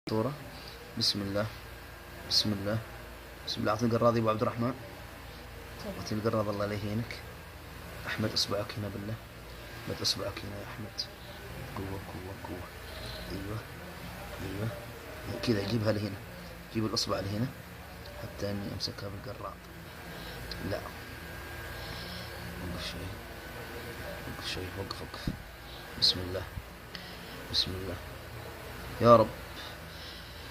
صورة. بسم الله بسم الله بسم الله. أعطني القراض يا أبو عبد الرحمن، أعطني القراض الله لا يهينك. أحمد إصبعك هنا بالله، مد إصبعك هنا يا أحمد. قوة قوة قوة. أيوة أيوة كذا، جيبها لهنا، جيب الإصبع لهنا حتى إني أمسكها بالقراض. لا وقف شوي، وقف شوي، وقف وقف. بسم الله بسم الله. يا رب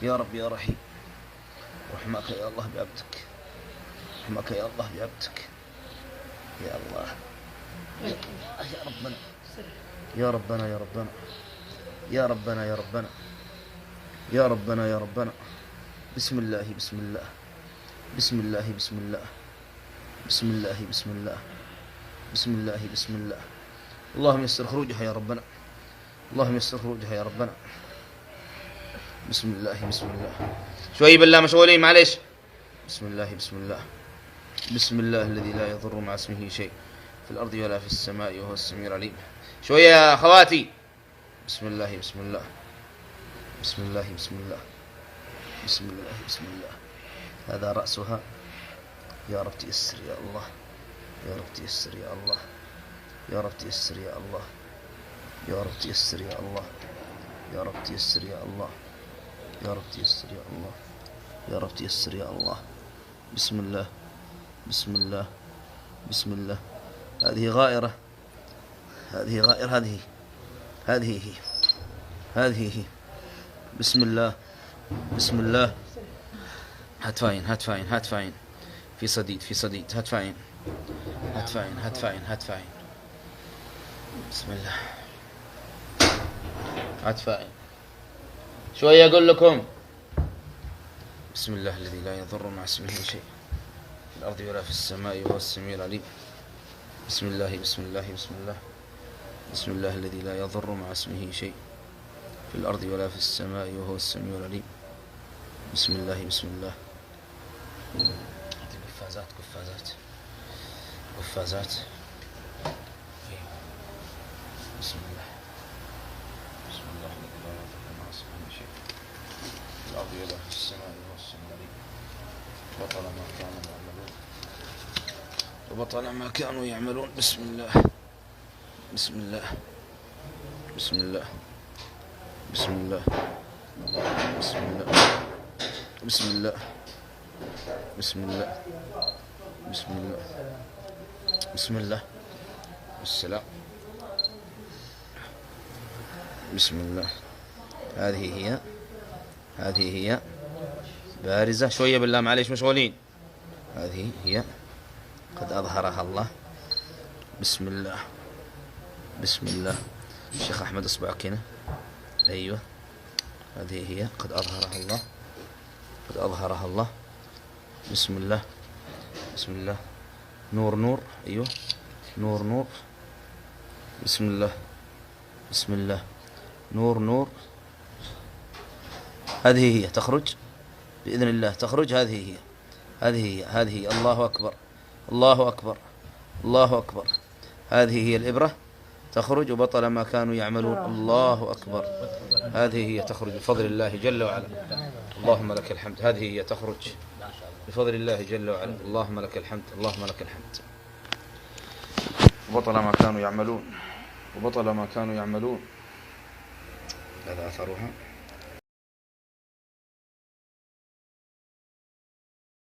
يا رب يا رحيم، رحمك يا الله بعبدك، رحمك يا الله بعبدك. يا الله يا ربنا يا ربنا يا ربنا يا ربنا يا ربنا يا ربنا يا ربنا. بسم الله بسم الله بسم الله بسم الله بسم الله بسم الله بسم الله بسم الله. اللهم يسر خروجها يا ربنا، اللهم يسر خروجها يا ربنا. بسم الله بسم الله. شوي بالله مشغولين معليش. بسم الله بسم الله بسم الله الذي لا يضر مع اسمه شيء في الأرض ولا في السماء وهو السميع العليم. شوية يا أخواتي. بسم الله بسم الله بسم الله بسم الله بسم الله بسم الله. هذا رأسها. يا رب تيسر يا الله، يا رب تيسر يا الله، يا رب تيسر يا الله، يا رب تيسر يا الله، يا رب تيسر يا الله، يا رب تيسر يا الله، يا رب تيسر يا الله. بسم الله بسم الله بسم الله. هذه غائرة، هذه غائرة، هذه هي، هذه هي. بسم الله بسم الله. هات فاين هات فاين هات فاين، في صديد في صديد. هات فاين هات فاين هات فاين هات فاين. بسم الله. هات فاين. شوية أقول لكم. بسم الله الذي لا يضر مع اسمه شيء في الأرض ولا في السماء وهو السميع العليم. بسم الله بسم الله بسم الله بسم الله الذي لا يضر مع اسمه شيء في الأرض ولا في السماء وهو السميع العليم. بسم الله بسم الله. قفازات قفازات قفازات. بسم الله بسم الله الذي لا يضر مع اسمه شيء في الأرض ولا في السماء وهو السميع العليم. بطل ما كانوا يعملون وبطل ما كانوا يعملون. بسم الله بسم الله بسم الله بسم الله بسم الله بسم الله بسم الله بسم الله بسم الله والسلام. بسم الله. هذه هي بارزة. شوية بالله معليش مشغولين. هذه هي قد أظهرها الله. بسم الله بسم الله. الشيخ أحمد أصبعك هنا. أيوة هذه هي قد أظهرها الله، قد أظهرها الله. بسم الله بسم الله. نور نور. أيوة نور نور. بسم الله بسم الله. نور نور. هذه هي تخرج بإذن الله، تخرج. هذه هي هذه هي هذه هي. الله أكبر الله أكبر الله أكبر. هذه هي الإبرة تخرج وبطل ما كانوا يعملون. الله أكبر. هذه هي تخرج بفضل الله جل وعلا. اللهم لك الحمد. هذه هي تخرج بفضل الله جل وعلا. اللهم لك الحمد، اللهم لك الحمد. وبطل ما كانوا يعملون وبطل ما كانوا يعملون. هذا أثرها.